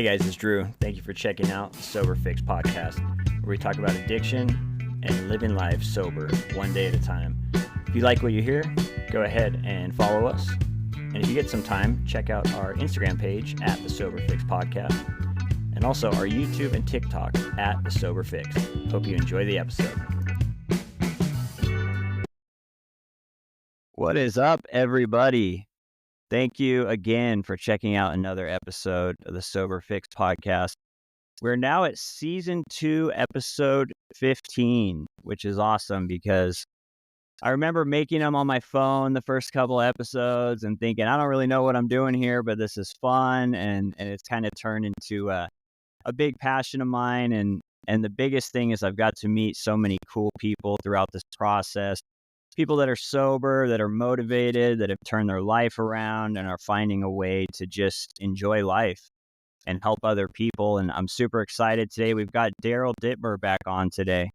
Hey guys, it's Drew. Thank you for checking out the Sober Fix podcast, where we talk about addiction and living life sober, one day at a time. If you like what you hear, go ahead and follow us. And if you get some time, check out our Instagram page at the Sober Fix podcast, and also our YouTube and TikTok at the Sober Fix. Hope you enjoy the episode. What is up, everybody? Thank you again for checking out another episode of the Sober Fix podcast. We're now at season 2, episode 15, which is awesome because I remember making them on my phone the first couple episodes and thinking, I don't really know what I'm doing here, but this is fun. And it's kind of turned into a big passion of mine. And the biggest thing is I've got to meet so many cool people throughout this process. People that are sober, that are motivated, that have turned their life around and are finding a way to just enjoy life and help other people. And I'm super excited today. We've got Daryl Dittmer back on today.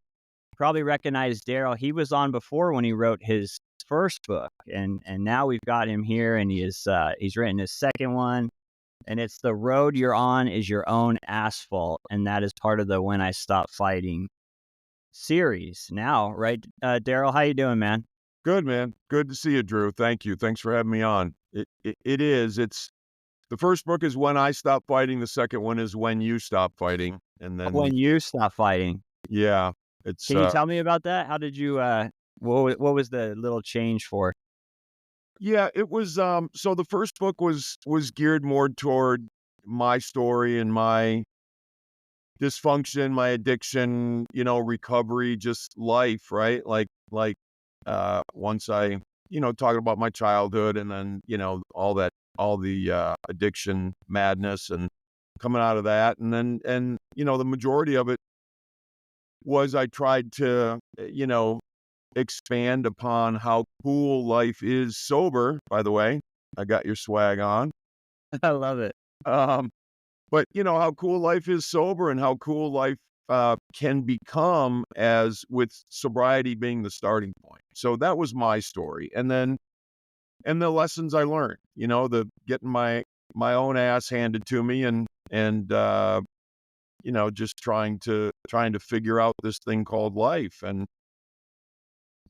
Probably recognize Daryl. He was on before when he wrote his first book, and now we've got him here, and he's written his second one, and it's The Road You're On Is Your Own Asphalt, and that is part of the When I Stop Fighting series now, right? Daryl, how you doing, man? Good, man. Good to see you, Drew. Thank you. Thanks for having me on. It's the first book is When I Stop Fighting. The second one is When You Stop Fighting. And then When You Stop Fighting. Yeah. Can you tell me about that? How did you what was the little change for? Yeah, it was so the first book was geared more toward my story and my dysfunction, my addiction, recovery, just life, right? Like once I, talking about my childhood and then, all the addiction madness and coming out of that. And then, the majority of it was I tried to, expand upon how cool life is sober. By the way, I got your swag on. I love it. But how cool life is sober and how cool life can become as with sobriety being the starting point. So that was my story. And the lessons I learned, the getting my own ass handed to me and just trying to figure out this thing called life. And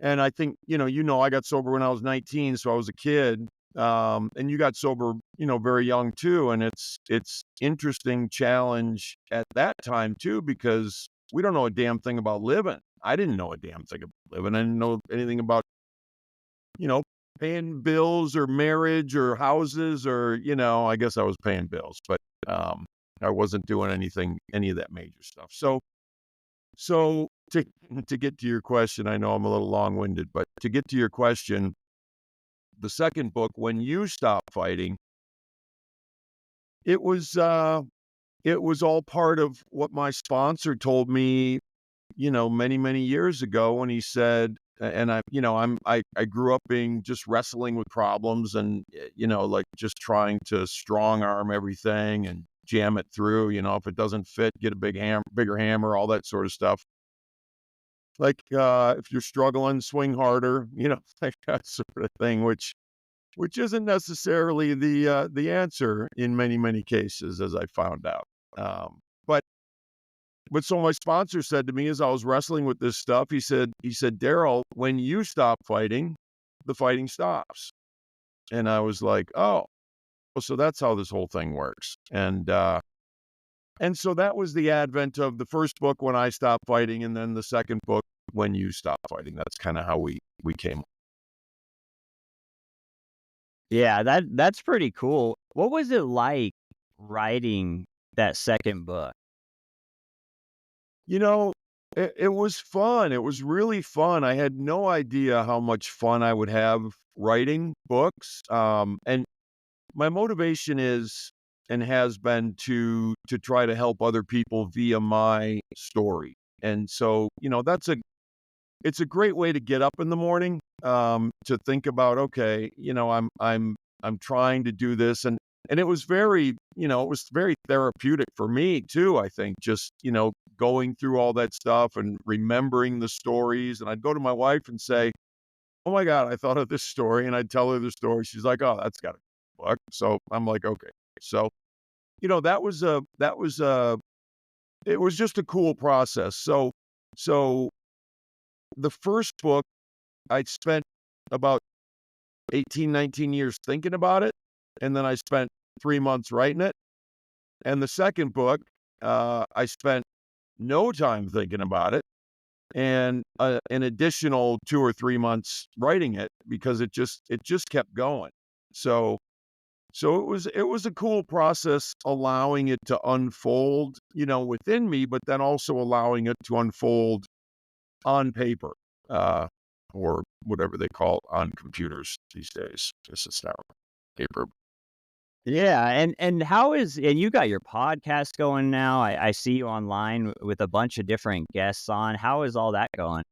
I think, I got sober when I was 19, so I was a kid. And you got sober, very young too. And it's interesting challenge at that time too, because we don't know a damn thing about living. I didn't know a damn thing about living. I didn't know anything about, paying bills or marriage or houses or, I guess I was paying bills, but I wasn't doing any of that major stuff. So to get to your question, I know I'm a little long-winded, but to get to your question, the second book, When You Stop Fighting, it was all part of what my sponsor told me, many, many years ago when he said, and I grew up being just wrestling with problems and, like just trying to strong arm everything and jam it through, if it doesn't fit, get a bigger hammer, all that sort of stuff. Like, if you're struggling, swing harder, like that sort of thing, which isn't necessarily the answer in many, many cases, as I found out. But so my sponsor said to me as I was wrestling with this stuff, he said, Daryl, when you stop fighting, the fighting stops. And I was like, oh, so that's how this whole thing works. And so that was the advent of the first book, When I Stop Fighting, and then the second book, When You Stop Fighting. That's kind of how we came. Yeah, that's pretty cool. What was it like writing that second book? It was fun. It was really fun. I had no idea how much fun I would have writing books. And my motivation is and has been to try to help other people via my story. And so, it's a great way to get up in the morning, to think about, okay, I'm trying to do this. And it was very therapeutic for me too, I think, just, going through all that stuff and remembering the stories. And I'd go to my wife and say, oh my God, I thought of this story. And I'd tell her the story. She's like, oh, that's got a book. So I'm like, okay. So it was just a cool process. So the first book, I spent about 18, 19 years thinking about it, and then I spent 3 months writing it. And the second book, I spent no time thinking about it, and an additional 2 or 3 months writing it because it just kept going. So it was a cool process, allowing it to unfold, within me, but then also allowing it to unfold on paper, uh, or whatever they call it on computers these days. It's not paper. Yeah, and how is and you got your podcast going now. I see you online with a bunch of different guests on. How is all that going?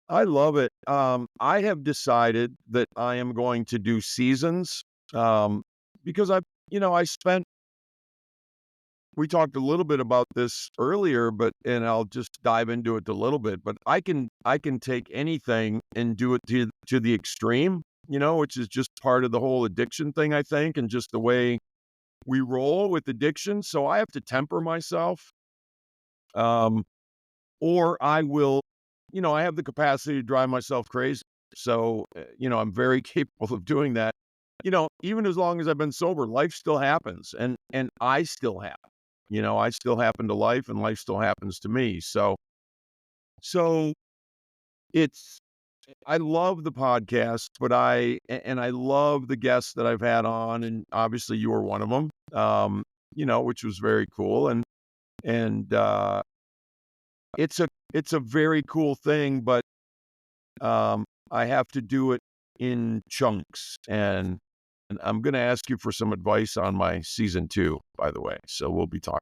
I love it. I have decided that I am going to do seasons, um, because I spent. We talked a little bit about this earlier, and I'll just dive into it a little bit. But I can take anything and do it to the extreme, which is just part of the whole addiction thing, I think, and just the way we roll with addiction. So I have to temper myself, um, or I will, I have the capacity to drive myself crazy. So, I'm very capable of doing that. Even as long as I've been sober, life still happens, and I still happen. I still happen to life, and life still happens to me. So it's I love the podcast, but and I love the guests that I've had on, and obviously you were one of them. Which was very cool, and it's a very cool thing, but I have to do it in chunks, and I'm going to ask you for some advice on my season 2, by the way. So we'll be talking.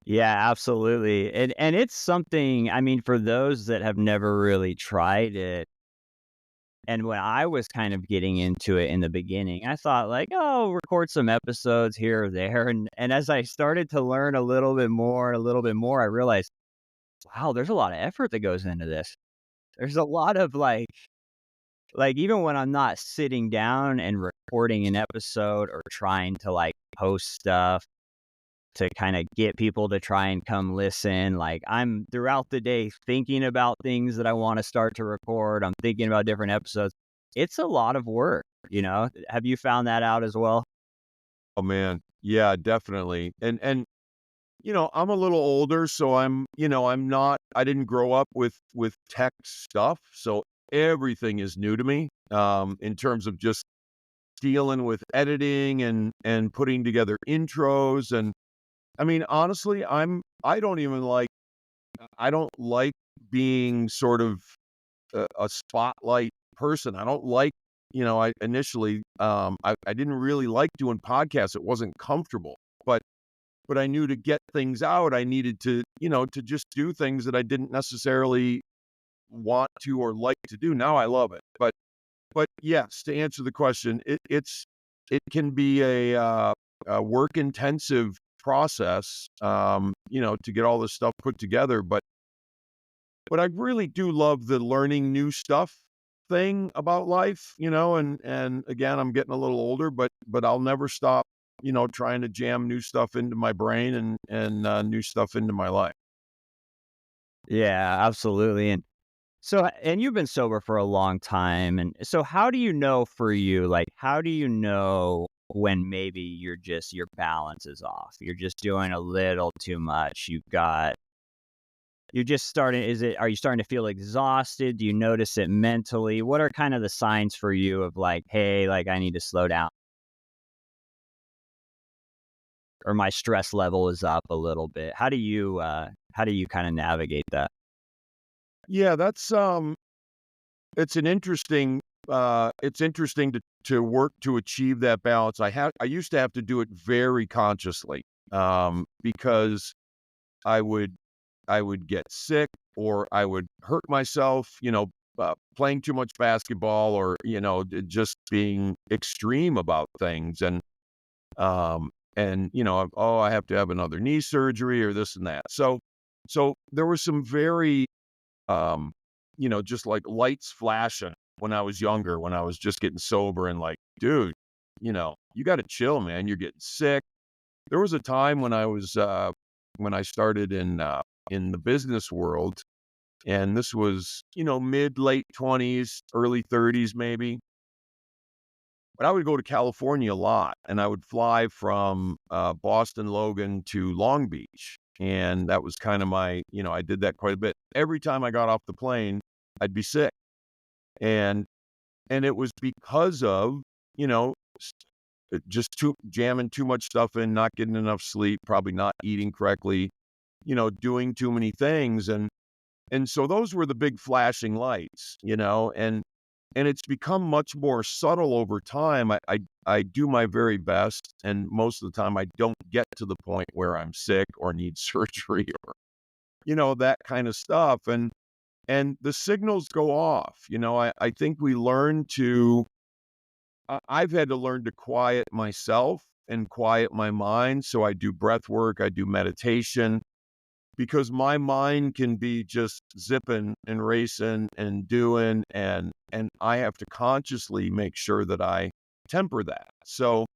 Yeah, absolutely. And it's something, I mean, for those that have never really tried it, and when I was kind of getting into it in the beginning, I thought like, oh, record some episodes here or there. And as I started to learn a little bit more, I realized, wow, there's a lot of effort that goes into this. There's a lot of like even when I'm not sitting down and recording an episode or trying to like post stuff to kind of get people to try and come listen. Like I'm throughout the day thinking about things that I want to start to record. I'm thinking about different episodes. It's a lot of work, you know? Have you found that out as well? Oh man, yeah, definitely. And I'm a little older, so I'm not. I didn't grow up with tech stuff, so everything is new to me. In terms of just dealing with editing and putting together intros, and I mean, honestly, I don't like being sort of a spotlight person. I don't like, I initially, I didn't really like doing podcasts. It wasn't comfortable, but I knew to get things out, I needed to just do things that I didn't necessarily want to or like to do. Now I love it. But yes, to answer the question, it can be a work intensive process, to get all this stuff put together. But I really do love the learning new stuff thing about life, and again, I'm getting a little older, but I'll never stop, trying to jam new stuff into my brain and new stuff into my life. Yeah, absolutely. And so, and you've been sober for a long time. And so, how do you know for you, like, how do you know when maybe your balance is off? You're just doing a little too much. You're just starting, are you starting to feel exhausted? Do you notice it mentally? What are kind of the signs for you of like, hey, like I need to slow down or my stress level is up a little bit? How do you kind of navigate that? Yeah, it's interesting to work to achieve that balance. I used to have to do it very consciously, because I would I would get sick or I would hurt myself, playing too much basketball or, just being extreme about things. And I have to have another knee surgery or this and that. So there were some very, um, just like lights flashing when I was younger, when I was just getting sober and like, dude, you got to chill, man. You're getting sick. There was a time when I started in the business world, and this was, mid late 20s, early 30s maybe. But I would go to California a lot, and I would fly from Boston Logan to Long Beach, and that was kind of I did that quite a bit. Every time I got off the plane, I'd be sick, and it was because of you know just too jamming too much stuff in, not getting enough sleep, probably not eating correctly, doing too many things. And so those were the big flashing lights, and it's become much more subtle over time. I do my very best, and most of the time I don't get to the point where I'm sick or need surgery or, that kind of stuff. And the signals go off. I think we learn to I've had to learn to quiet myself and quiet my mind. So I do breath work, I do meditation, because my mind can be just zipping and racing and doing, and I have to consciously make sure that I temper that. So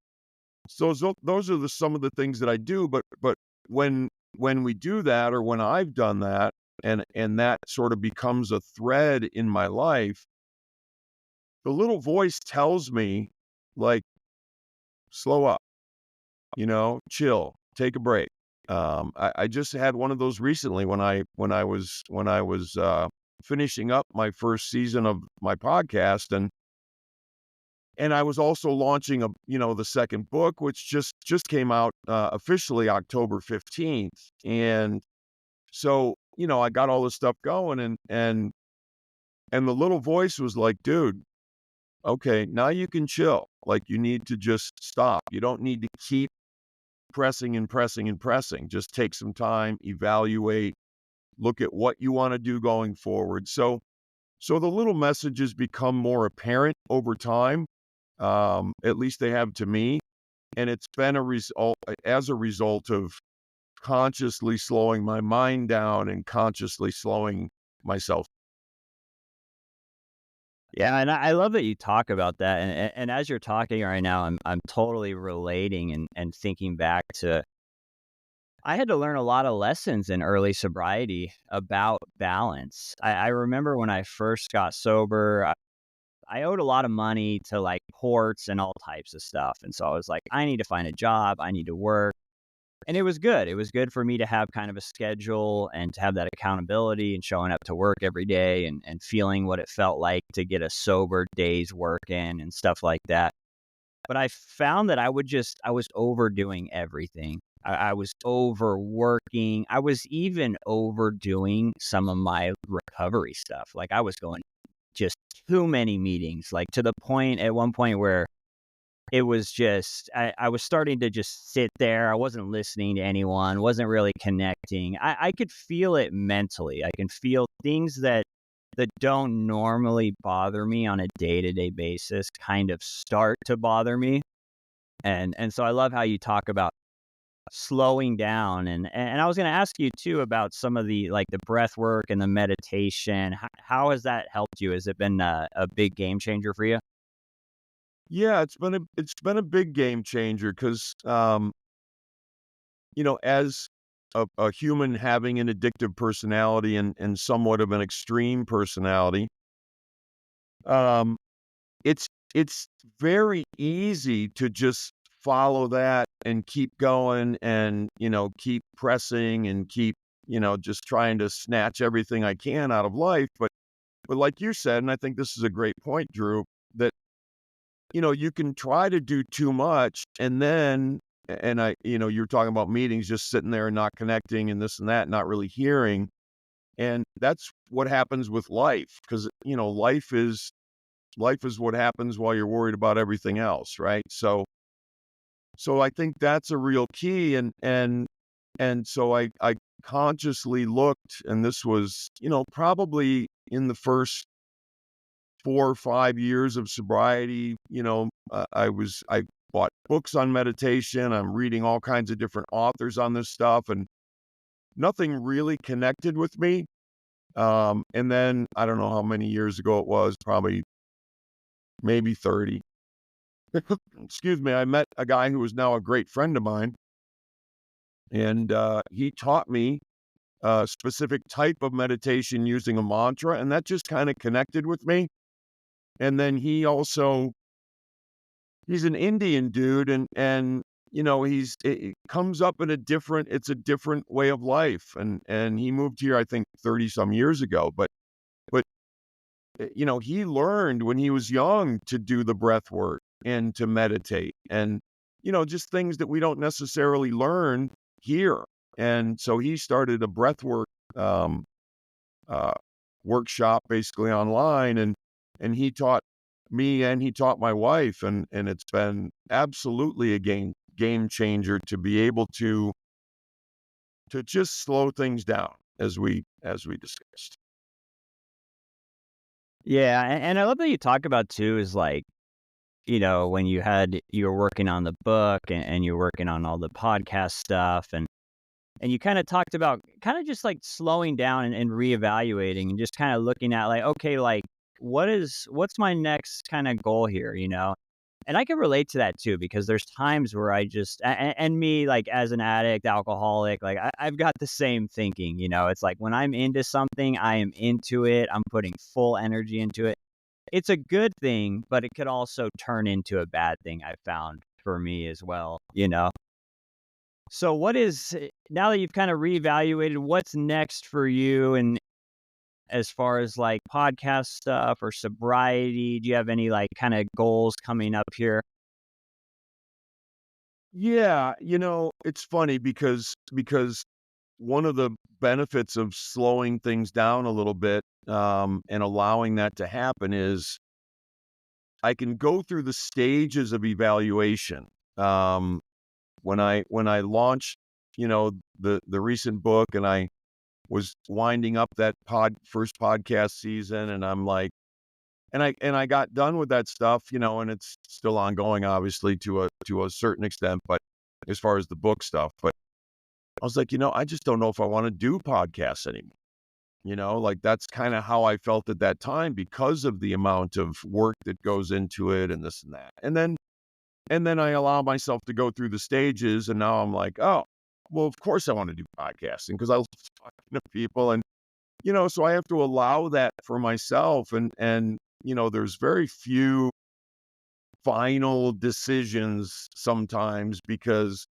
those are some of the things that I do. But when we do that, or when I've done that, and that sort of becomes a thread in my life, the little voice tells me, like, slow up, chill, take a break. I just had one of those recently when I was finishing up my first season of my podcast, and I was also launching the second book, which just came out officially October 15th. And so, I got all this stuff going, and the little voice was like, dude, okay, now you can chill. Like, you need to just stop. You don't need to keep pressing and pressing and pressing. Just take some time, evaluate, look at what you want to do going forward. So the little messages become more apparent over time. At least they have to me. And it's been as a result of consciously slowing my mind down and consciously slowing myself. Yeah, and I love that you talk about that. And as you're talking right now, I'm totally relating and thinking back to I had to learn a lot of lessons in early sobriety about balance. I remember when I first got sober, I owed a lot of money to like courts and all types of stuff. And so I was like, I need to find a job, I need to work. And it was good. It was good for me to have kind of a schedule and to have that accountability and showing up to work every day and feeling what it felt like to get a sober day's work in and stuff like that. But I found that I was overdoing everything. I was overworking. I was even overdoing some of my recovery stuff. Like I was going just too many meetings, like to the point at one point where it was just, I was starting to just sit there. I wasn't listening to anyone, wasn't really connecting. I could feel it mentally. I can feel things that don't normally bother me on a day-to-day basis kind of start to bother me. And so I love how you talk about slowing down. And I was going to ask you too about some of the like the breath work and the meditation. How has that helped you? Has it been a big game changer for you? Yeah, it's been a big game changer because as a human having an addictive personality and somewhat of an extreme personality, um, it's it's very easy to just follow that and keep going and, keep pressing and keep, just trying to snatch everything I can out of life. But like you said, and I think this is a great point, Drew, that, you can try to do too much and then, and you're talking about meetings, just sitting there and not connecting and this and that, not really hearing. And that's what happens with life because, life is what happens while you're worried about everything else, right? So I think that's a real key, and so I consciously looked, and this was, probably in the first 4 or 5 years of sobriety. I bought books on meditation. I'm reading all kinds of different authors on this stuff, and nothing really connected with me. And then I don't know how many years ago it was, probably maybe 30. excuse me, I met a guy who is now a great friend of mine, and he taught me a specific type of meditation using a mantra, and that just kind of connected with me. And then he's an Indian dude, and it comes up in it's a different way of life, and he moved here I think 30 some years ago, but he learned when he was young to do the breath work and to meditate, and just things that we don't necessarily learn here. And so he started a breath work um, uh, workshop basically online, and he taught me and he taught my wife, and it's been absolutely a game changer to be able to just slow things down as we discussed. Yeah, and I love that you talk about too is like, when you were working on the book and you're working on all the podcast stuff and you kind of talked about kind of just like slowing down and reevaluating and just kind of looking at like, okay, like what's my next kind of goal here, And I can relate to that too, because there's times where I just, and me, like as an addict, alcoholic, like I've got the same thinking, it's like when I'm into something, I am into it. I'm putting full energy into it. It's a good thing, but it could also turn into a bad thing, I found for me as well. So now that you've kind of reevaluated, what's next for you? And as far as like podcast stuff or sobriety, do you have any like kind of goals coming up here? Yeah, it's funny because one of the benefits of slowing things down a little bit, and allowing that to happen is I can go through the stages of evaluation. Um, when I launched, the recent book, and I was winding up that first podcast season, and I'm like, and I got done with that stuff, and it's still ongoing, obviously, to a certain extent, but as far as the book stuff, but I was like, I just don't know if I want to do podcasts anymore. Like that's kind of how I felt at that time because of the amount of work that goes into it and this and that. And then I allow myself to go through the stages, and now I'm like, oh, well, of course I want to do podcasting because I love talking to people, and so I have to allow that for myself, and there's very few final decisions sometimes because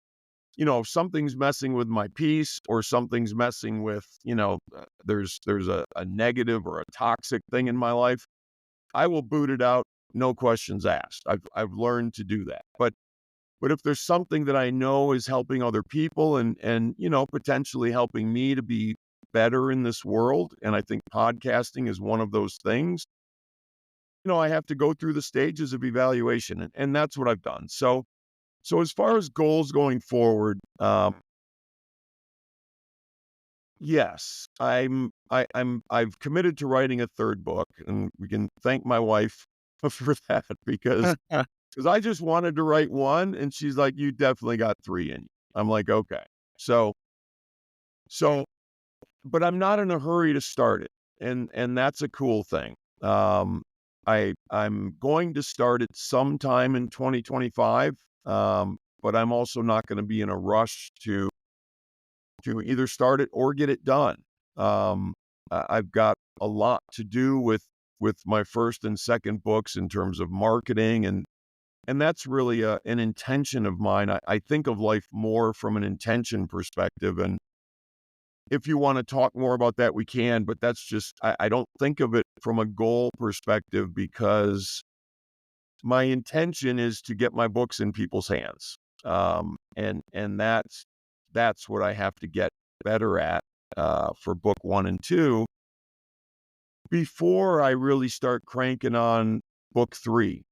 if something's messing with my peace or something's messing with, there's a negative or a toxic thing in my life, I will boot it out, no questions asked. I've learned to do that. But if there's something that I know is helping other people and potentially helping me to be better in this world, and I think podcasting is one of those things, I have to go through the stages of evaluation, and that's what I've done. So as far as goals going forward, yes, I've committed to writing a third book, and we can thank my wife for that because I just wanted to write one, and she's like, "You definitely got three in you." I'm like, "Okay." So so, but I'm not in a hurry to start it, and that's a cool thing. I'm going to start it sometime in 2025, but I'm also not going to be in a rush to either start it or get it done. I've got a lot to do with my first and second books in terms of marketing, and that's really an intention of mine. I think of life more from an intention perspective, and if you want to talk more about that, we can. But that's just I don't think of it from a goal perspective because my intention is to get my books in people's hands, and that's what I have to get better at for book one and two before I really start cranking on book three.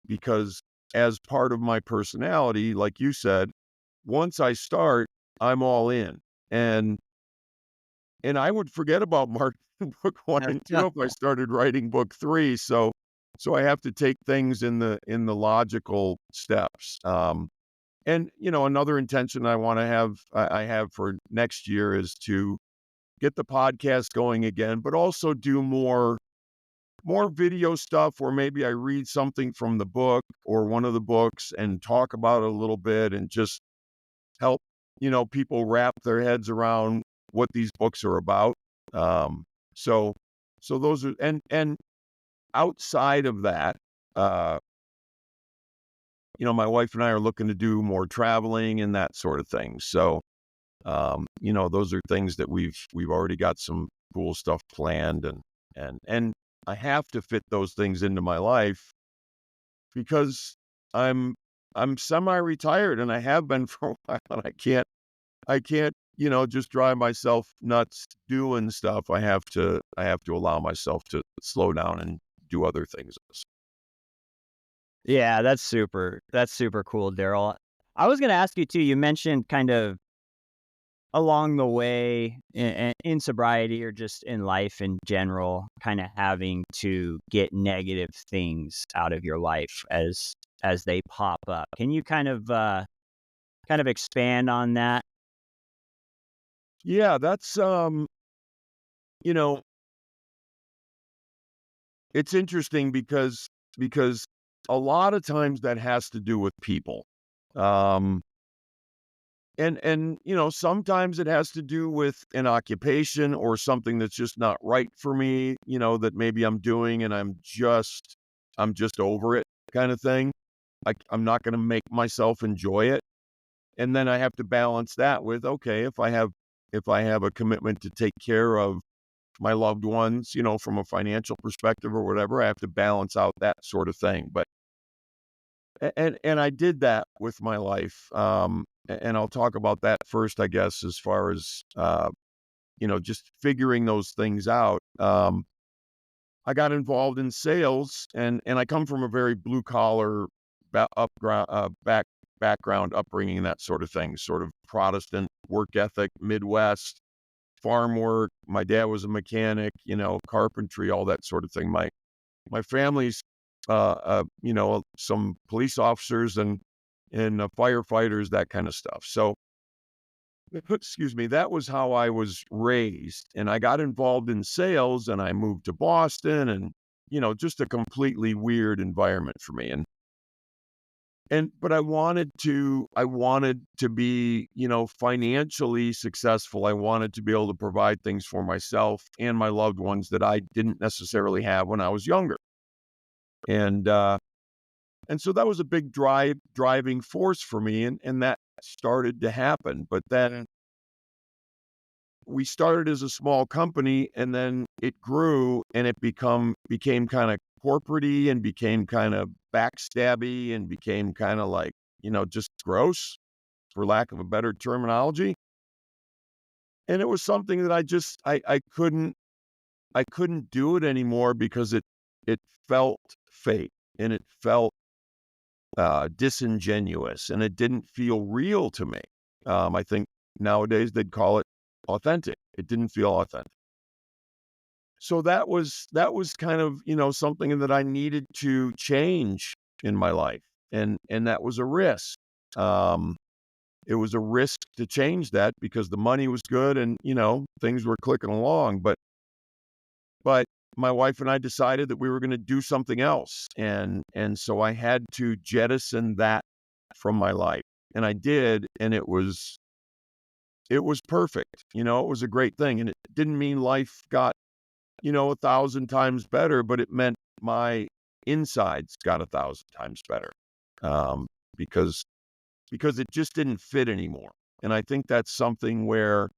Because as part of my personality, like you said, once I start, I'm all in, and I would forget about marketing book one and two if I started writing book three. So I have to take things in the logical steps. And another intention I have for next year is to get the podcast going again, but also do more more video stuff where maybe I read something from the book or one of the books and talk about it a little bit and just help, people wrap their heads around what these books are about. Um, so, so those are, and outside of that, uh, my wife and I are looking to do more traveling and that sort of thing. So, those are things that we've already got some cool stuff planned, and I have to fit those things into my life because I'm I'm semi-retired and I have been for a while, and I can't, just drive myself nuts doing stuff. I have to allow myself to slow down and do other things. Yeah, that's super cool, Daryl. I was gonna ask you too, you mentioned kind of along the way in sobriety or just in life in general, kind of having to get negative things out of your life as they pop up. Can you kind of expand on that? Yeah, that's you know, it's interesting because a lot of times that has to do with people. Um and sometimes it has to do with an occupation or something that's just not right for me, that maybe I'm doing and I'm just over it kind of thing. I'm not going to make myself enjoy it. And then I have to balance that with, okay, if I have a commitment to take care of my loved ones, from a financial perspective or whatever, I have to balance out that sort of thing. But and I did that with my life. And I'll talk about that first, I guess, as far as just figuring those things out. I got involved in sales, and I come from a very blue collar background, upbringing, that sort of thing, sort of Protestant work ethic, Midwest farm work. My dad was a mechanic, carpentry, all that sort of thing. My family's, some police officers and firefighters, that kind of stuff. So, excuse me, that was how I was raised. And I got involved in sales and I moved to Boston and, just a completely weird environment for me. But I wanted to be, financially successful. I wanted to be able to provide things for myself and my loved ones that I didn't necessarily have when I was younger. And, and so that was a big driving force for me, and that started to happen. But then we started as a small company, and then it grew, and it became kind of corporate-y and became kind of backstabby and became kind of like, just gross, for lack of a better terminology. And it was something that I couldn't do it anymore because it felt fake and it felt disingenuous, and it didn't feel real to me. I think nowadays they'd call it authentic. It didn't feel authentic. So that was kind of, something that I needed to change in my life. And that was a risk. Um, it was a risk to change that because the money was good and, things were clicking along. But my wife and I decided that we were going to do something else. And so I had to jettison that from my life. And I did, and it was perfect. It was a great thing. And it didn't mean life got, 1,000 times better, but it meant my insides got 1,000 times better. Um, because because it just didn't fit anymore. And I think that's something where,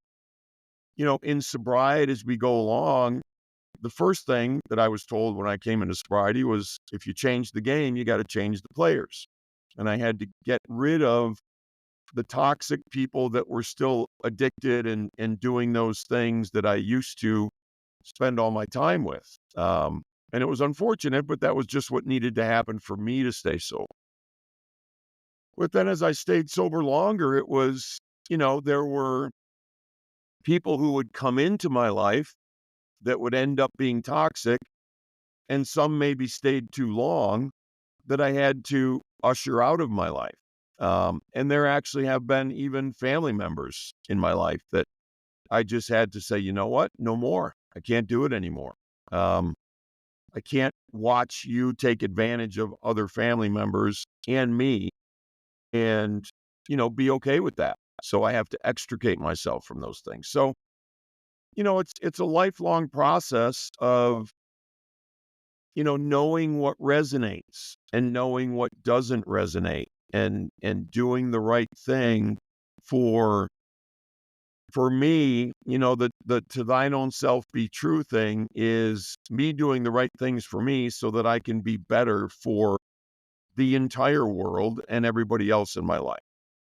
in sobriety as we go along, the first thing that I was told when I came into sobriety was, if you change the game, you got to change the players. And I had to get rid of the toxic people that were still addicted and doing those things that I used to spend all my time with. And it was unfortunate, but that was just what needed to happen for me to stay sober. But then as I stayed sober longer, it was, there were people who would come into my life that would end up being toxic, and some maybe stayed too long, that I had to usher out of my life. And there actually have been even family members in my life that I just had to say, you know what? No more. I can't do it anymore. Um, I can't watch you take advantage of other family members and me and, be okay with that. So I have to extricate myself from those things. So, it's a lifelong process of, knowing what resonates and knowing what doesn't resonate and doing the right thing for me, the to thine own self be true thing is me doing the right things for me so that I can be better for the entire world and everybody else in my life.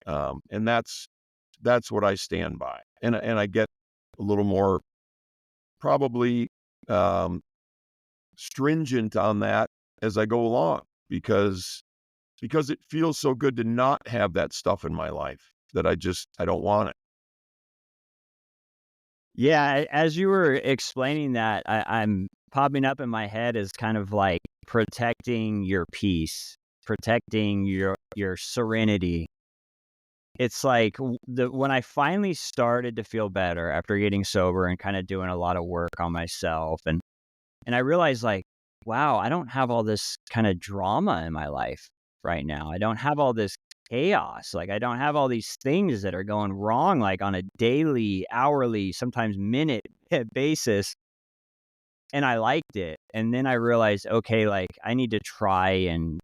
And that's what I stand by. And I get a little more probably um, stringent on that as I go along because it feels so good to not have that stuff in my life that I don't want it. Yeah, as you were explaining that, I'm popping up in my head as kind of like protecting your peace, protecting your serenity. It's like when I finally started to feel better after getting sober and kind of doing a lot of work on myself, and I realized like, wow, I don't have all this kind of drama in my life right now. I don't have all this chaos. Like I don't have all these things that are going wrong like on a daily, hourly, sometimes minute basis. And I liked it. And then I realized, okay, like I need to try and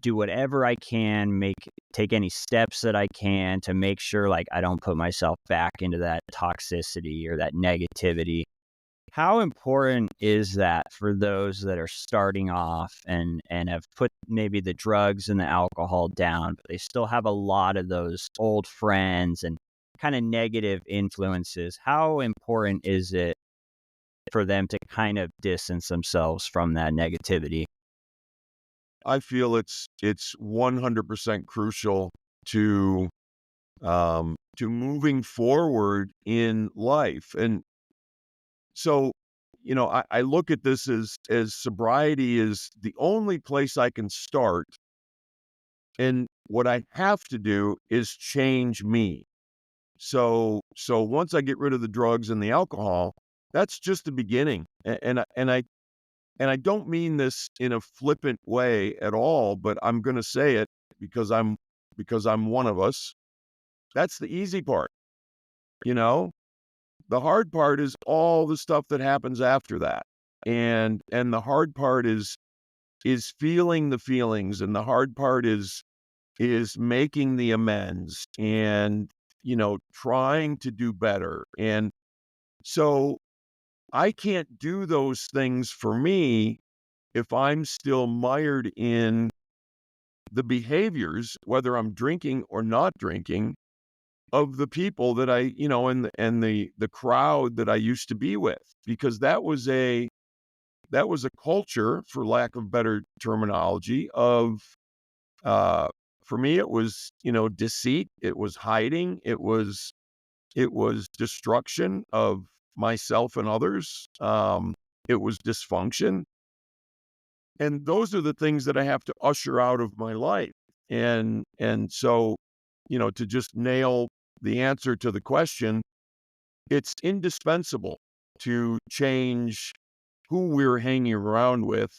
do whatever I can, take any steps that I can to make sure like I don't put myself back into that toxicity or that negativity. How important is that for those that are starting off and have put maybe the drugs and the alcohol down, but they still have a lot of those old friends and kind of negative influences? How important is it for them to kind of distance themselves from that negativity? I feel it's 100% crucial to moving forward in life. And so, I look at this as sobriety is the only place I can start. And what I have to do is change me. So once I get rid of the drugs and the alcohol, that's just the beginning. And I don't mean this in a flippant way at all, but I'm going to say it because I'm one of us. That's the easy part, you know? The hard part is all the stuff that happens after that. And the hard part is feeling the feelings, and the hard part is making the amends and trying to do better. And so I can't do those things for me if I'm still mired in the behaviors, whether I'm drinking or not drinking, of the people that and the crowd that I used to be with, because that was a culture, for lack of better terminology, of uh, for me it was deceit, it was hiding, it was destruction of myself and others. It was dysfunction. And those are the things that I have to usher out of my life. And so, to just nail the answer to the question, it's indispensable to change who we're hanging around with,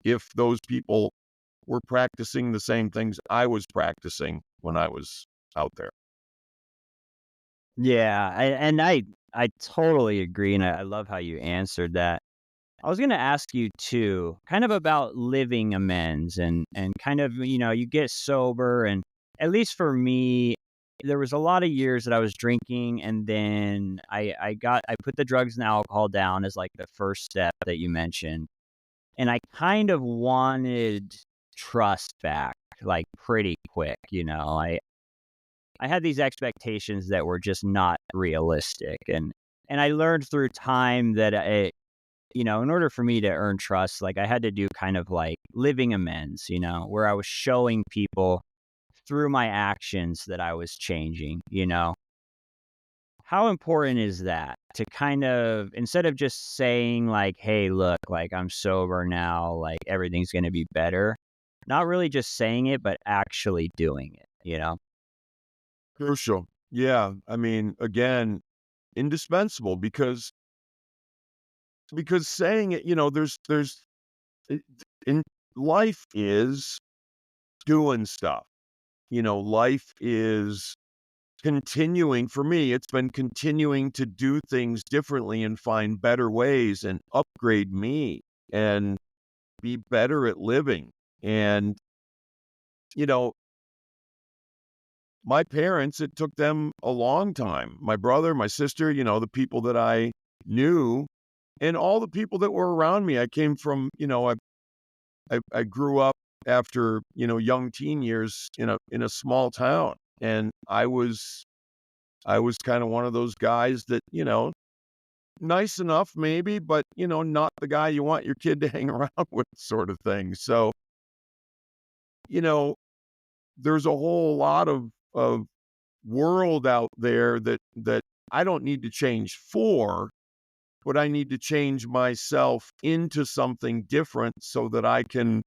if those people were practicing the same things I was practicing when I was out there. Yeah, I totally agree, and I love how you answered that. I was gonna ask you too, kind of about living amends and kind of, you get sober and at least for me, there was a lot of years that I was drinking and then I put the drugs and alcohol down as like the first step that you mentioned. And I kind of wanted trust back like pretty quick. I had these expectations that were just not realistic and I learned through time that in order for me to earn trust, like I had to do kind of like living amends, where I was showing people through my actions that I was changing. How important is that to kind of, instead of just saying like, hey, look, like I'm sober now, like everything's going to be better, not really just saying it, but actually doing it? Crucial. Yeah. I mean, again, indispensable because because saying it, there's it- in life is doing stuff. Life is continuing. For me, it's been continuing to do things differently and find better ways and upgrade me and be better at living. And, you know, my parents, it took them a long time. My brother, my sister, the people that I knew and all the people that were around me. I came from, I grew up after, young teen years in a small town. And I was kind of one of those guys that, nice enough maybe, but, not the guy you want your kid to hang around with sort of thing. So, you know, there's a whole lot of world out there that I don't need to change for, but I need to change myself into something different so that I can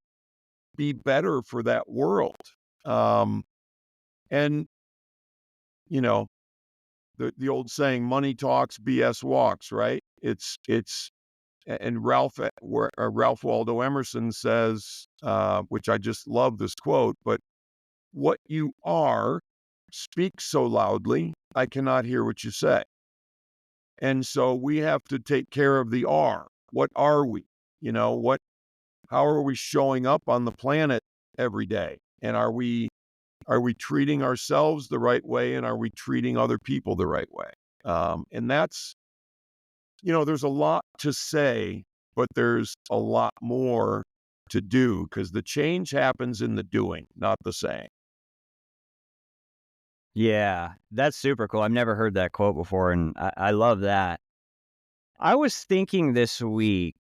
be better for that world. Um, and you know, the old saying, "Money talks, BS walks." Right? And Ralph Waldo Emerson says, which I just love this quote, but what you are speaks so loudly, I cannot hear what you say. And so we have to take care of the are. What are we? How are we showing up on the planet every day? And are we treating ourselves the right way? And are we treating other people the right way? And that's, there's a lot to say, but there's a lot more to do because the change happens in the doing, not the saying. Yeah, that's super cool. I've never heard that quote before, and I love that. I was thinking this week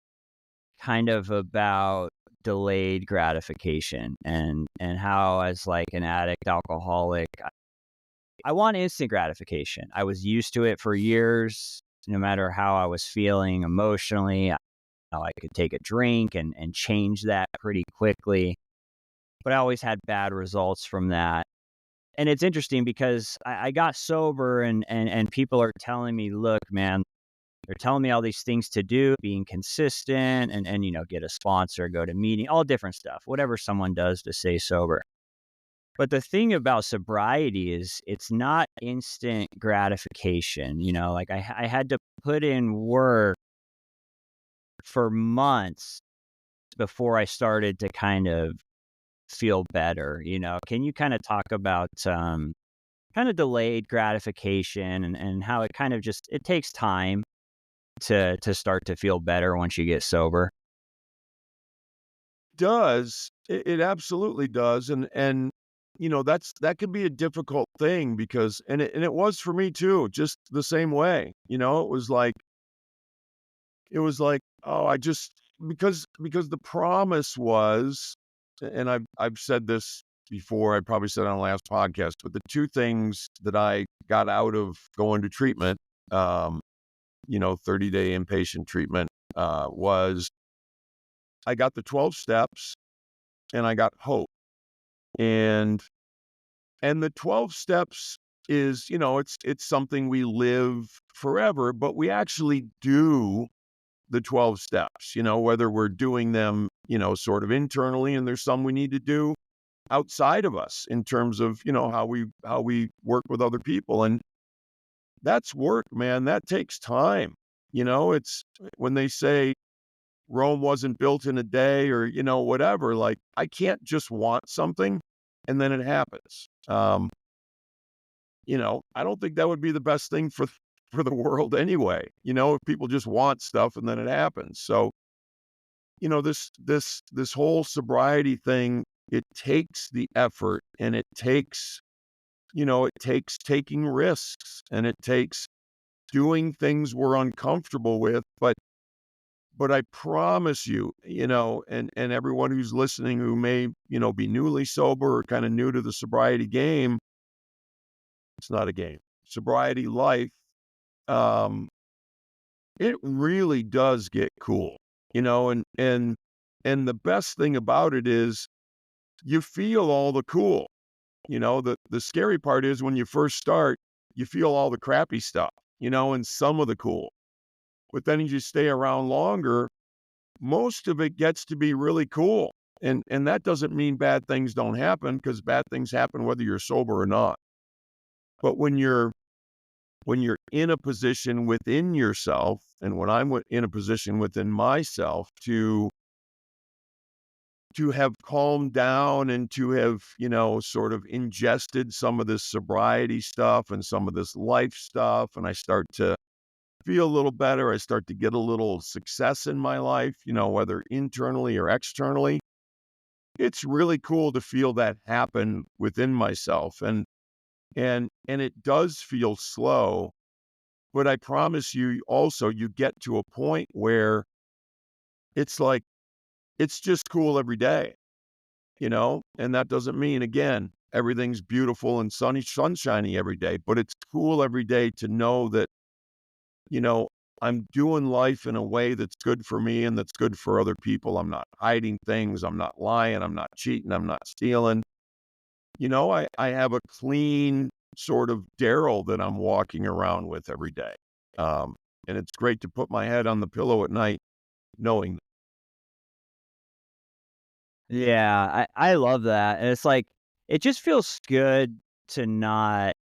kind of about delayed gratification and how, as like an addict, alcoholic, I want instant gratification. I was used to it for years. No matter how I was feeling emotionally, how I could take a drink and change that pretty quickly. But I always had bad results from that. And it's interesting because I got sober and people are telling me, look, man, they're telling me all these things to do, being consistent and get a sponsor, go to meeting, all different stuff, whatever someone does to stay sober. But the thing about sobriety is it's not instant gratification. Like I had to put in work for months before I started to kind of feel better. Can you kind of talk about kind of delayed gratification and how it kind of just it takes time to start to feel better once you get sober? It absolutely does. And that could be a difficult thing because and it was for me too, just the same way. It was like, oh, I just because the promise was, and I've said this before, I probably said it on the last podcast, but the two things that I got out of going to treatment, 30-day inpatient treatment, was I got the 12 steps and I got hope. And the 12 steps is, it's something we live forever, but we actually do the 12 steps, whether we're doing them, sort of internally, and there's some we need to do outside of us in terms of, how we work with other people. And that's work, man. That takes time. It's when they say Rome wasn't built in a day or, whatever, like I can't just want something and then it happens. I don't think that would be the best thing for the world anyway. If people just want stuff and then it happens. So, this whole sobriety thing, it takes the effort and it takes taking risks and it takes doing things we're uncomfortable with, but I promise you, and everyone who's listening who may, be newly sober or kind of new to the sobriety game, it's not a game. Sobriety life, um, it really does get cool, and the best thing about it is you feel all the cool. The scary part is when you first start, you feel all the crappy stuff, and some of the cool. But then as you stay around longer, most of it gets to be really cool. And that doesn't mean bad things don't happen, because bad things happen whether you're sober or not. But when you're in a position within yourself, and when I'm in a position within myself to have calmed down and to have, sort of ingested some of this sobriety stuff and some of this life stuff, and I start to feel a little better, I start to get a little success in my life, whether internally or externally. It's really cool to feel that happen within myself. And it does feel slow, but I promise you also, you get to a point where it's like it's just cool every day, and that doesn't mean, again, everything's beautiful and sunshiny every day, but it's cool every day to know that, you know, I'm doing life in a way that's good for me and that's good for other people. I'm not hiding things. I'm not lying. I'm not cheating. I'm not stealing. I have a clean sort of Daryl that I'm walking around with every day. Um, and it's great to put my head on the pillow at night knowing that. Yeah, I love that, and it's like, it just feels good to not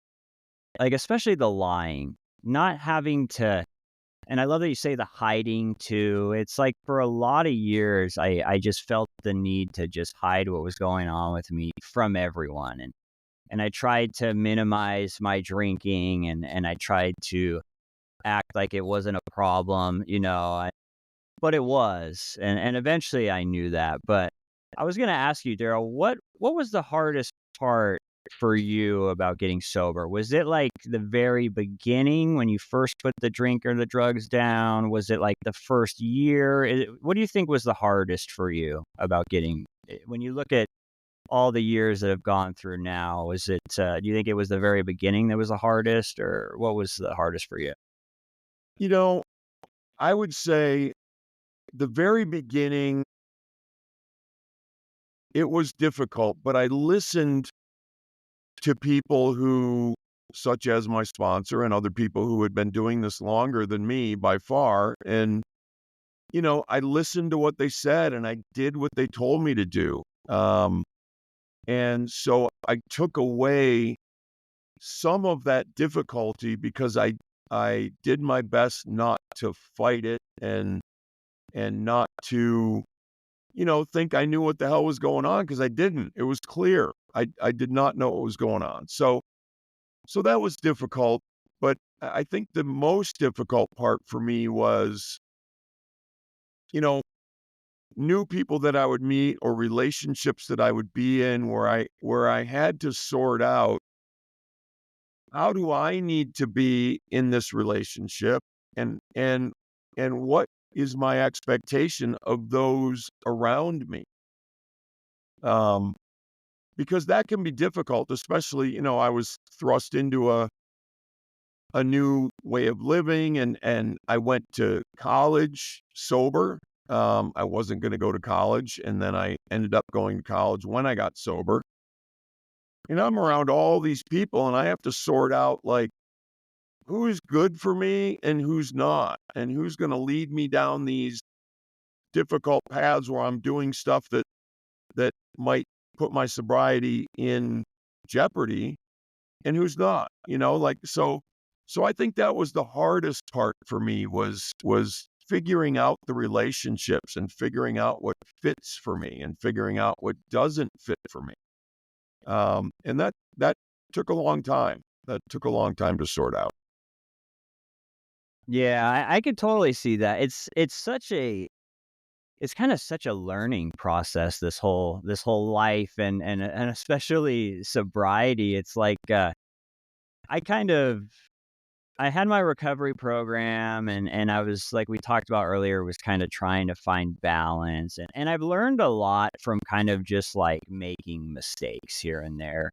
like, especially the lying, not having to and I love that you say the hiding too. It's like for a lot of years, I just felt the need to just hide what was going on with me from everyone, and I tried to minimize my drinking, and I tried to act like it wasn't a problem, but it was, and eventually I knew that. But I was gonna ask you, Daryl, what was the hardest part for you about getting sober? Was it like the very beginning when you first put the drink or the drugs down? Was it like the first year? What do you think was the hardest for you about getting when you look at all the years that have gone through now? Is it do you think it was the very beginning that was the hardest, or what was the hardest for you? You know, I would say the very beginning, it was difficult, but I listened to people who, such as my sponsor and other people who had been doing this longer than me by far. And, I listened to what they said and I did what they told me to do. And so I took away some of that difficulty because I did my best not to fight it and not to, think I knew what the hell was going on, because I didn't. It was clear. I did not know what was going on. So that was difficult, but I think the most difficult part for me was, you know, new people that I would meet or relationships that I would be in where I had to sort out, how do I need to be in this relationship, and what is my expectation of those around me? Um, because that can be difficult, especially, I was thrust into a new way of living, and I went to college sober. I wasn't going to go to college, and then I ended up going to college when I got sober. And I'm around all these people, and I have to sort out, like, who's good for me and who's not, and who's going to lead me down these difficult paths where I'm doing stuff that might put my sobriety in jeopardy, and who's not, like, so I think that was the hardest part for me, was figuring out the relationships and figuring out what fits for me and figuring out what doesn't fit for me. And that took a long time. That took a long time to sort out. Yeah, I could totally see that. It's kind of such a learning process, this whole life, and especially sobriety. It's like I kind of I had my recovery program, and I was like we talked about earlier, was kind of trying to find balance, and I've learned a lot from kind of just like making mistakes here and there.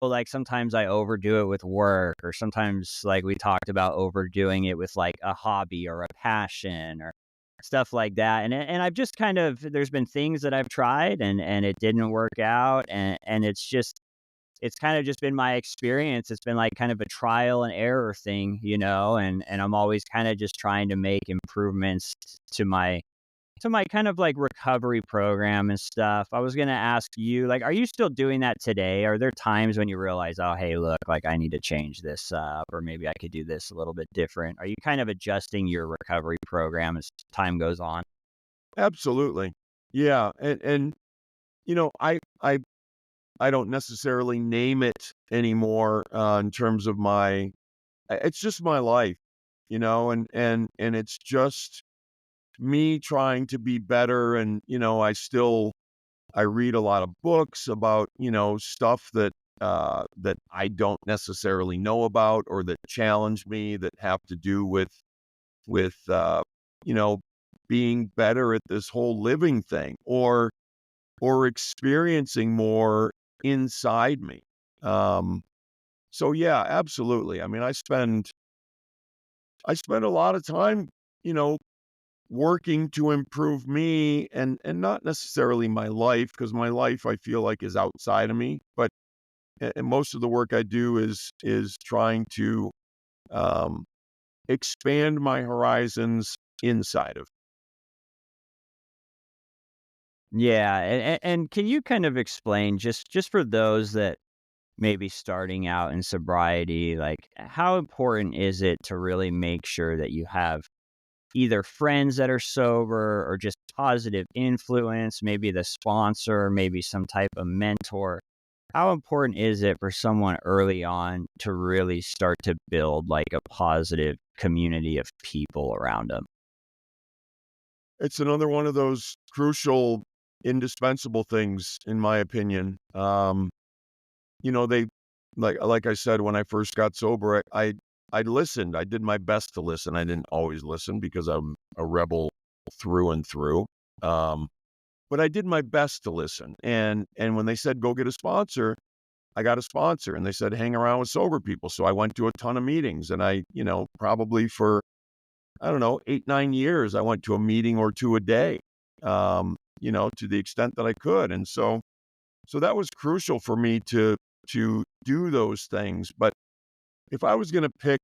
Well, like, sometimes I overdo it with work, or sometimes, like we talked about, overdoing it with, like, a hobby or a passion or stuff like that, and I've just kind of there's been things that I've tried, and it didn't work out, and it's just it's kind of just been my experience. It's been like kind of a trial and error thing, and I'm always kind of just trying to make improvements to my kind of like recovery program and stuff. I was going to ask you, like, are you still doing that today? Are there times when you realize, oh, hey, look, like I need to change this up, or maybe I could do this a little bit different? Are you kind of adjusting your recovery program as time goes on? Absolutely. Yeah, and I don't necessarily name it anymore, in terms of it's just my life, and it's just me trying to be better. And, I read a lot of books about, stuff that I don't necessarily know about, or that challenge me, that have to do with you know, being better at this whole living thing, or experiencing more inside me. Um, so yeah, absolutely. I mean, I spend a lot of time, you know, working to improve me, and not necessarily my life, because my life I feel like is outside of me, but and most of the work I do is trying to um, expand my horizons inside of. Yeah, and can you kind of explain, just for those that may be starting out in sobriety, like how important is it to really make sure that you have either friends that are sober or just positive influence, maybe the sponsor, maybe some type of mentor? How important is it for someone early on to really start to build like a positive community of people around them? It's another one of those crucial, indispensable things, in my opinion. They like I said, when I first got sober, I listened. I did my best to listen. I didn't always listen, because I'm a rebel through and through. Um, but I did my best to listen. And when they said go get a sponsor, I got a sponsor. And they said hang around with sober people. So I went to a ton of meetings, and probably for, I don't know, 8, 9 years, I went to a meeting or two a day. To the extent that I could. And so that was crucial for me to do those things. But if I was going to pick,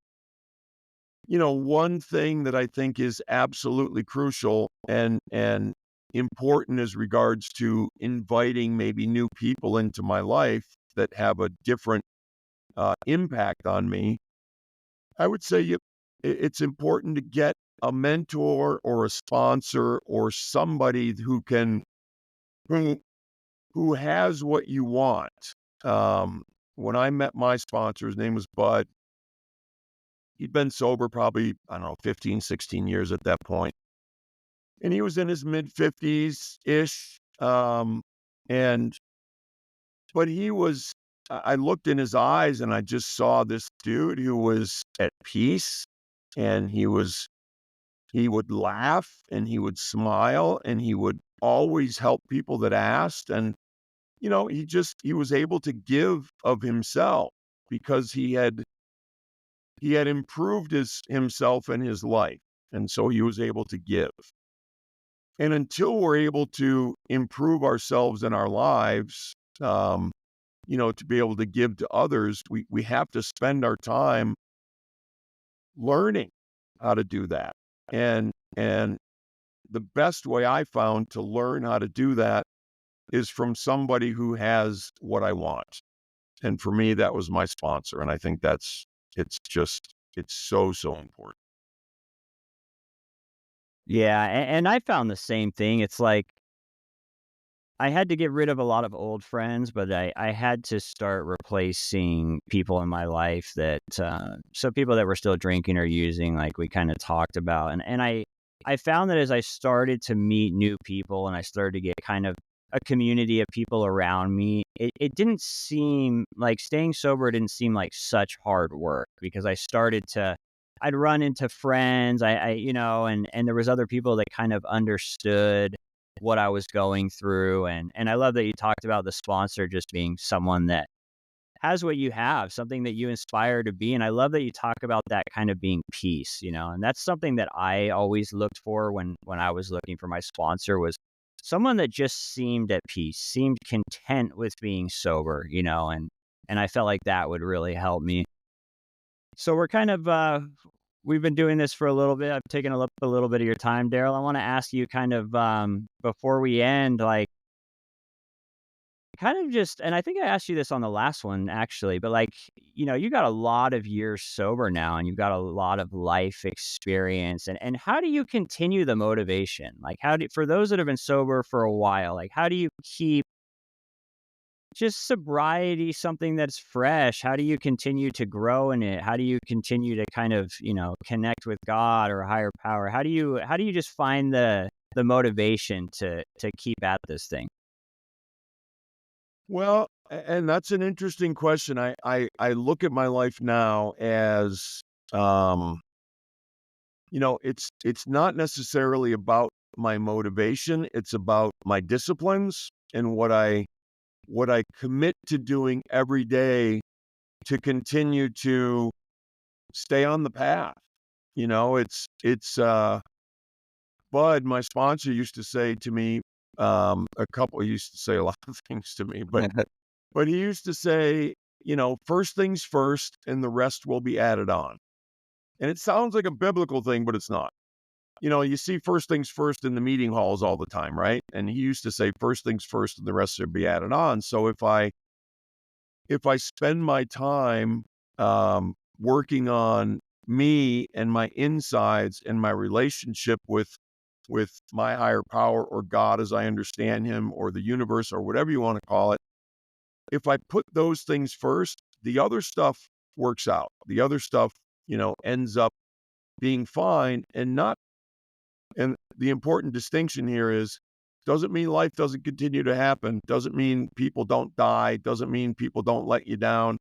one thing that I think is absolutely crucial and important as regards to inviting maybe new people into my life that have a different impact on me, I would say it's important to get a mentor or a sponsor, or somebody who who has what you want. When I met my sponsor, his name was Bud. He'd been sober probably, I don't know, 15, 16 years at that point. And he was in his mid 50s ish. And, but I looked in his eyes, and I just saw this dude who was at peace, and he would laugh, and he would smile, and he would always help people that asked. And, he was able to give of himself, because he had improved himself and his life. And so he was able to give. And until we're able to improve ourselves in our lives, to be able to give to others, we have to spend our time learning how to do that. And the best way I found to learn how to do that is from somebody who has what I want. And for me, that was my sponsor. And I think it's so, so important. Yeah, and I found the same thing. It's like I had to get rid of a lot of old friends, but I had to start replacing people in my life so people that were still drinking or using, like we kind of talked about. And I found that as I started to meet new people and I started to get kind of a community of people around me, it didn't seem like staying sober didn't seem like such hard work, because I'd run into friends, and there was other people that kind of understood what I was going through. And I love that you talked about the sponsor just being someone that has what you have, something that you inspire to be. And I love that you talk about that kind of being peace, and that's something that I always looked for when I was looking for my sponsor, was someone that just seemed at peace, seemed content with being sober, And I felt like that would really help me. So we're kind of, we've been doing this for a little bit. I've taken a little bit of your time, Daryl. I want to ask you kind of, before we end, like, kind of just, and I think I asked you this on the last one actually, but like, you got a lot of years sober now and you've got a lot of life experience. And how do you continue the motivation? Like, for those that have been sober for a while, like, how do you keep just sobriety something that's fresh? How do you continue to grow in it? How do you continue to kind of, connect with God or a higher power? How do you just find the motivation to keep at this thing? Well, and that's an interesting question. I look at my life now as, um, it's not necessarily about my motivation. It's about my disciplines and what I commit to doing every day to continue to stay on the path. It's Bud, my sponsor, used to say to me, he used to say a lot of things to me, but he used to say, first things first, and the rest will be added on. And it sounds like a biblical thing, but it's not. You see first things first in the meeting halls all the time, right? And he used to say first things first, and the rest will be added on. So if I spend my time working on me and my insides and my relationship with my higher power or God as I understand him or the universe or whatever you want to call it, if I put those things first, the other stuff works out. The other stuff, ends up being fine and the important distinction here is doesn't mean life doesn't continue to happen, doesn't mean people don't die, doesn't mean people don't let you down.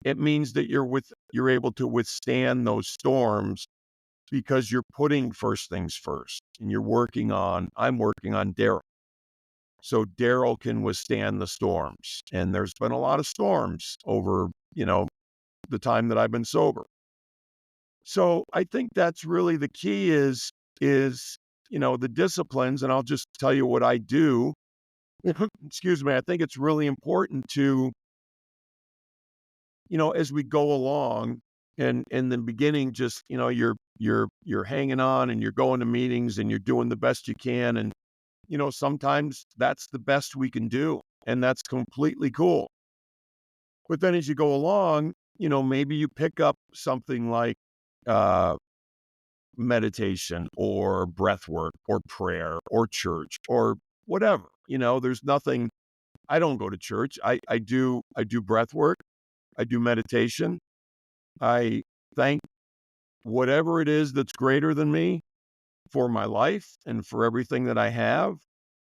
It means that you're able to withstand those storms because you're putting first things first and I'm working on Daryl. So Daryl can withstand the storms. And there's been a lot of storms over, the time that I've been sober. So I think that's really the key is, the disciplines. And I'll just tell you what I do. Excuse me. I think it's really important to, as we go along and in the beginning, just, you're hanging on and you're going to meetings and you're doing the best you can. And, sometimes that's the best we can do. And that's completely cool. But then as you go along, maybe you pick up something like uh, meditation or breath work or prayer or church or whatever. There's nothing. I don't go to church. I do breath work. I do meditation. I thank whatever it is that's greater than me for my life and for everything that I have.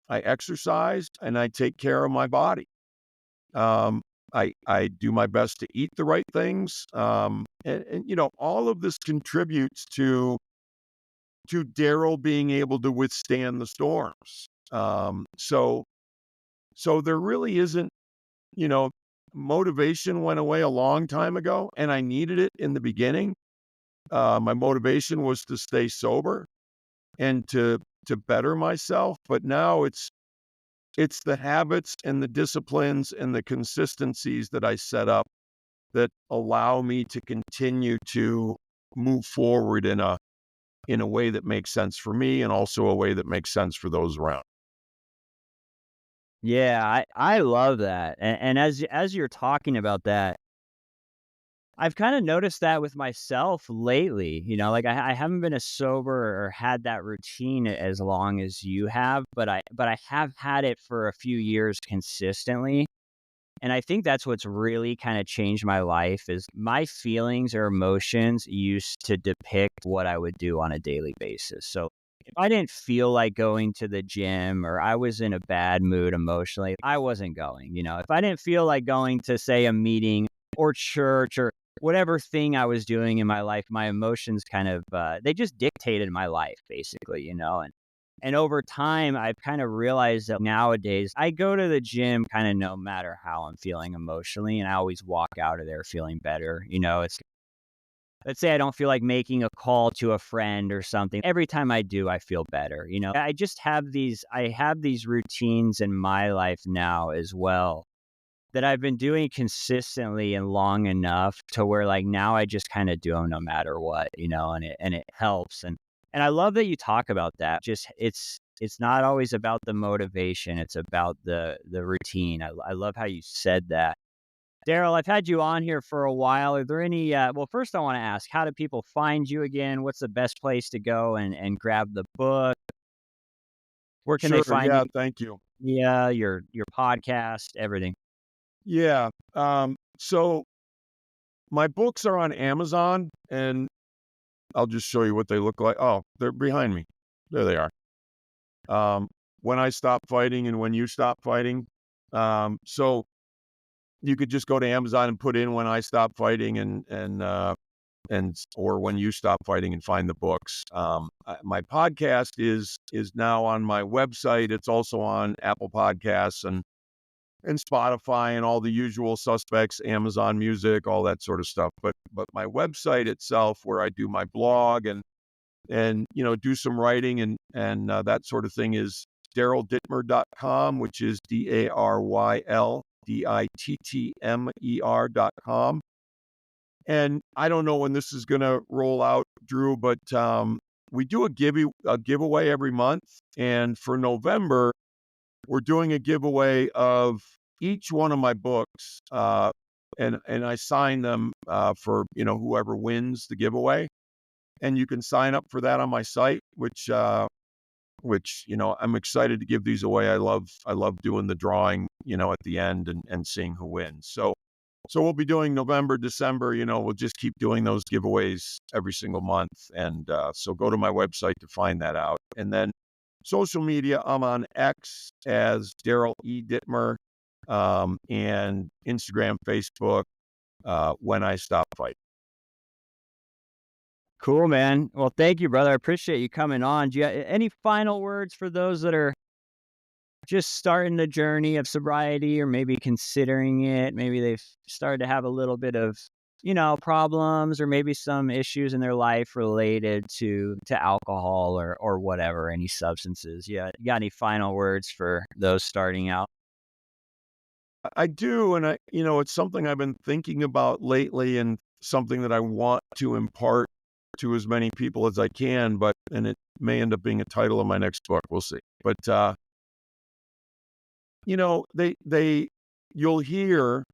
I exercise and I take care of my body. Um, I do my best to eat the right things. And all of this contributes to Daryl being able to withstand the storms. So there really isn't, you know, motivation went away a long time ago, and I needed it in the beginning. My motivation was to stay sober and to better myself, but now it's the habits and the disciplines and the consistencies that I set up that allow me to continue to move forward in a way that makes sense for me and also a way that makes sense for those around. Yeah, I love that. And as you're talking about that, I've kind of noticed that with myself lately. Like I haven't been as sober or had that routine as long as you have, but I have had it for a few years consistently. And I think that's what's really kind of changed my life is my feelings or emotions used to depict what I would do on a daily basis. So if I didn't feel like going to the gym or I was in a bad mood emotionally, I wasn't going. If I didn't feel like going to, say, a meeting or church or whatever thing I was doing in my life, my emotions kind of, they just dictated my life basically. And over time, I've kind of realized that nowadays I go to the gym kind of no matter how I'm feeling emotionally, and I always walk out of there feeling better. It's, let's say I don't feel like making a call to a friend or something. Every time I do, I feel better. I have these routines in my life now as well that I've been doing consistently and long enough to where like now I just kind of do them no matter what, and it helps. And I love that you talk about that. Just it's not always about the motivation. It's about the routine. I love how you said that. Daryl, I've had you on here for a while. Are there any, well, first I want to ask, how do people find you again? What's the best place to go and grab the book? Where can they Sure. find Yeah. you? Thank you. Yeah, your podcast, everything. Yeah. So my books are on Amazon, and I'll just show you what they look like. Oh, they're behind me. There they are. When I Stop Fighting and When You Stop Fighting. So you could just go to Amazon and put in When I Stop Fighting and or When You Stop Fighting and find the books. My podcast is now on my website. It's also on Apple Podcasts and Spotify and all the usual suspects, Amazon Music, all that sort of stuff. But my website itself, where I do my blog and do some writing and that sort of thing, is DarylDittmer.com, which is DarylDittmer.com. And I don't know when this is going to roll out, Drew, but we do a giveaway every month. And for November, we're doing a giveaway of each one of my books, and I sign them for whoever wins the giveaway. And you can sign up for that on my site, which I'm excited to give these away. I love doing the drawing, at the end and seeing who wins. So we'll be doing November, December. We'll just keep doing those giveaways every single month. And so go to my website to find that out. And then social media, I'm on X as Daryl E. Dittmer, and Instagram, Facebook, When I Stop Fighting. Cool, man. Well, thank you, brother. I appreciate you coming on. Do you have any final words for those that are just starting the journey of sobriety or maybe considering it? Maybe they've started to have a little bit of, problems or maybe some issues in their life related to alcohol or whatever, any substances. Yeah. You got any final words for those starting out? I do, and it's something I've been thinking about lately, and something that I want to impart to as many people as I can. And it may end up being a title of my next book. We'll see. But you'll hear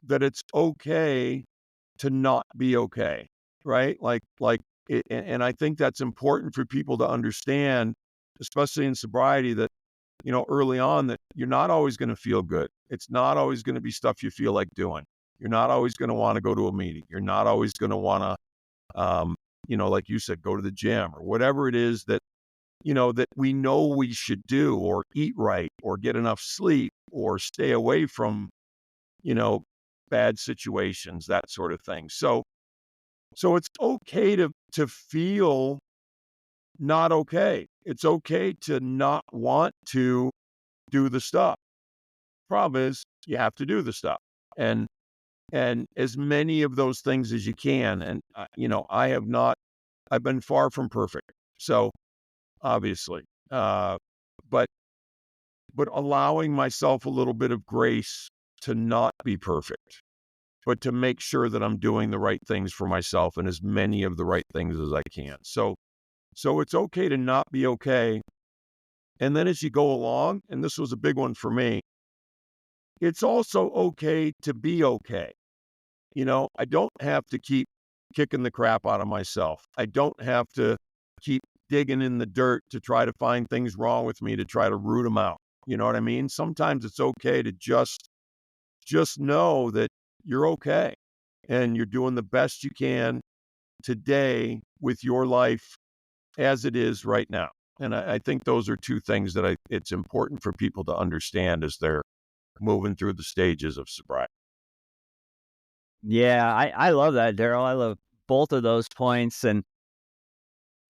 that it's okay to not be okay, right? And I think that's important for people to understand, especially in sobriety, that early on, that you're not always going to feel good. It's not always going to be stuff you feel like doing. You're not always going to want to go to a meeting. You're not always going to want to, like you said, go to the gym or whatever it is that we know we should do, or eat right, or get enough sleep, or stay away from, bad situations, that sort of thing. So it's okay to feel not okay. It's okay to not want to do the stuff. Problem is, you have to do the stuff, and as many of those things as you can. And I've been far from perfect. So obviously, but allowing myself a little bit of grace to not be perfect, but to make sure that I'm doing the right things for myself and as many of the right things as I can. So it's okay to not be okay. And then as you go along, and this was a big one for me, it's also okay to be okay. I don't have to keep kicking the crap out of myself. I don't have to keep digging in the dirt to try to find things wrong with me, to try to root them out. You know what I mean? Sometimes it's okay to just know that you're okay and you're doing the best you can today with your life as it is right now. And I think those are two things that it's important for people to understand as they're moving through the stages of sobriety. Yeah, I love that, Daryl. I love both of those points. And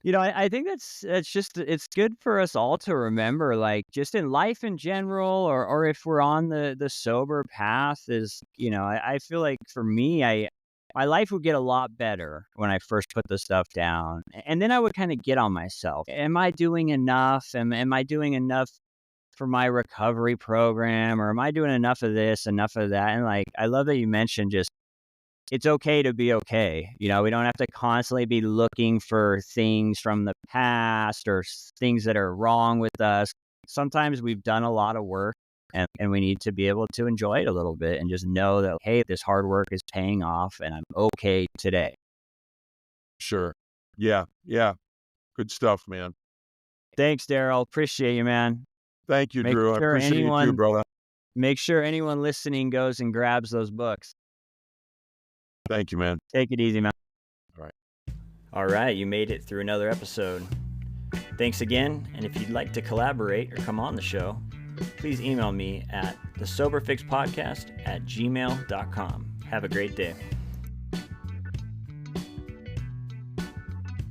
I think it's good for us all to remember, like just in life in general, or if we're on the sober path, is I feel like for me, my life would get a lot better when I first put the stuff down, and then I would kind of get on myself. Am I doing enough? Am I doing enough for my recovery program, or am I doing enough of this, enough of that? And like, I love that you mentioned just, it's okay to be okay. We don't have to constantly be looking for things from the past or things that are wrong with us. Sometimes we've done a lot of work, and we need to be able to enjoy it a little bit and just know that, hey, this hard work is paying off and I'm okay today. Sure. Yeah. Yeah. Good stuff, man. Thanks, Daryl. Appreciate you, man. Thank you, Make Drew. I sure appreciate you too, anyone brother. make sure anyone listening goes and grabs those books. Thank you, man. Take it easy, man. All right. All right, you made it through another episode. Thanks again, and if you'd like to collaborate or come on the show, please email me at thesoberfixpodcast@gmail.com. Have a great day.